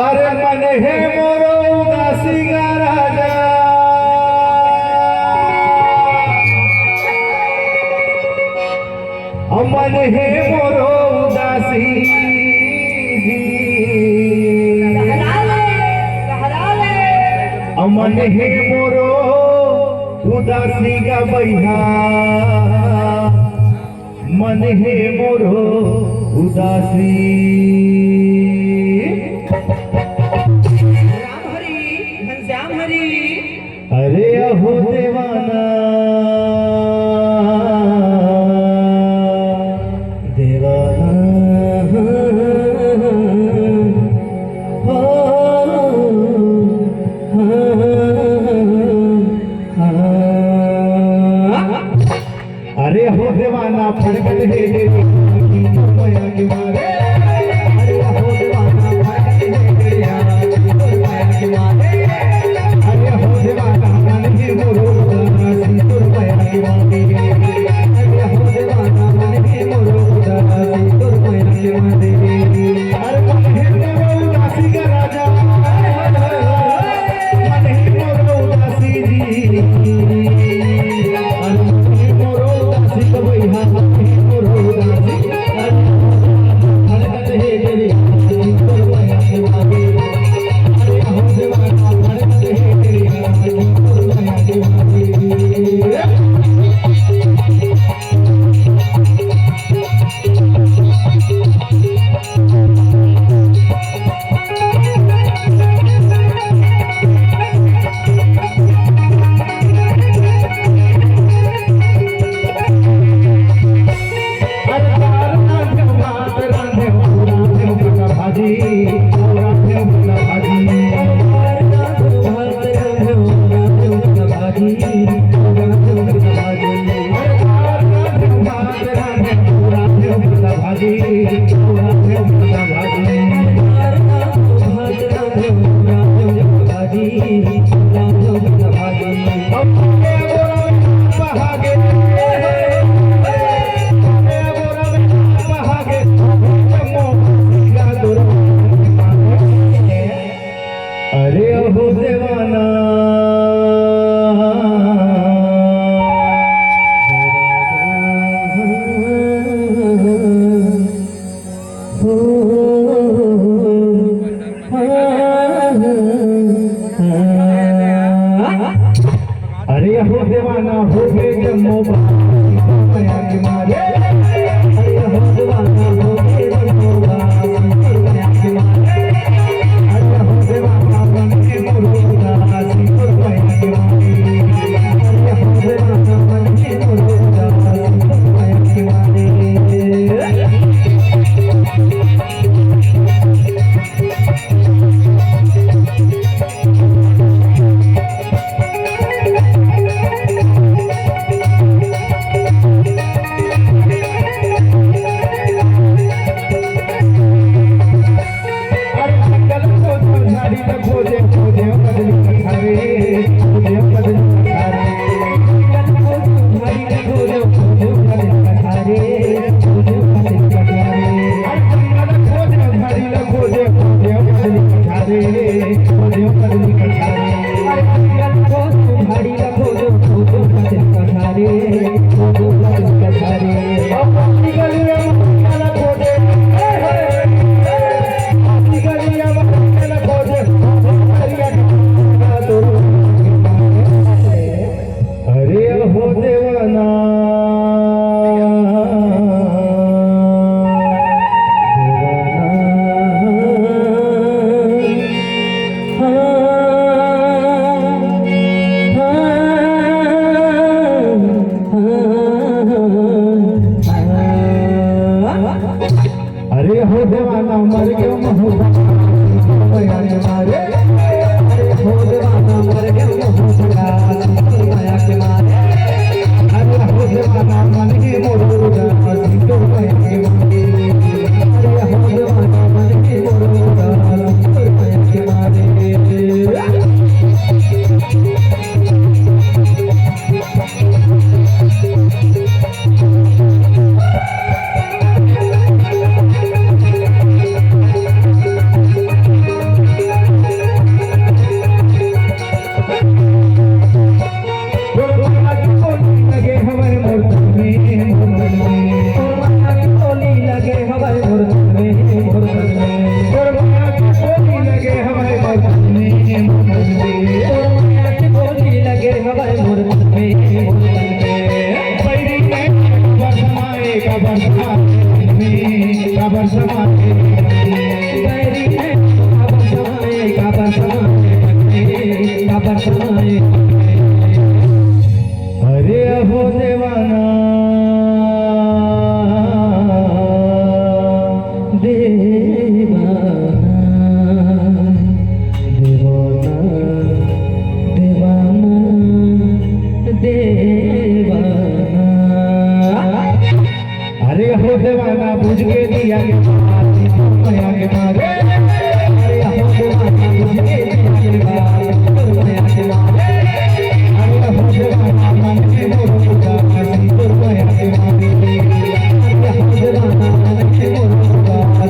अरे मन हे मोरो उदासी का राजा मन हे मोरो उदासी मन हे मोरो उदासी का बैहा मन हे मोरो उदासी राम हरि घनश्याम हरि। अरे अहो देवाना देवाना अरे हो देवाना फड़कत है माया के मारे अरे हो देवाना फड़कत है माया के मारे अरे हो देवाना मन के मोरो उदासी तुर माया के मारे अरे हो देवाना मन के मोरो उदासी तुर माया के मारे अरे मन हे मोरो उदासी का राजा मन हे मोरो उदासी जी अरे हो देवाना हो गए जम्मो माया के मारे अरे हो देवाना हो गए जम्मो माया के मारे अरे हो देवाना मन के मोरो उदासी तुर माया के मारे अरे हो देवाना मन के मोरो उदासी तुर माया के मारे अरे हो देवाना मर गयो माया के मारे अरे हो देवाना मर गयो माया के मारे अरे हो देवाना मन के मोरो उदासी तुर माया के मारे अरे हो देवाना मन के मोरो उदासी तुर माया के मारे काबर समाए काबर समाए बैरी है काबर समाए काबर समाए काबर समाए अरे अहो देवाना देवाना देवाना देवाना अरे हो देवाना बुझ के दिया के मारे माया के मारे अरे हो देवाना बुझ के दिया के मारे माया के मारे अरे हो देवाना मन के मोर उदासी माया के मारे अरे हो देवाना मन के मोर उदासी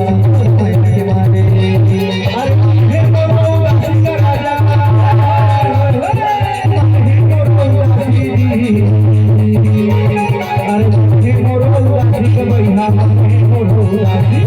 माया के मारे अरे हे मोर उदासी का राजा हे मोर उदासी अरे हे मोर उदासी का भैया हे मोर उदासी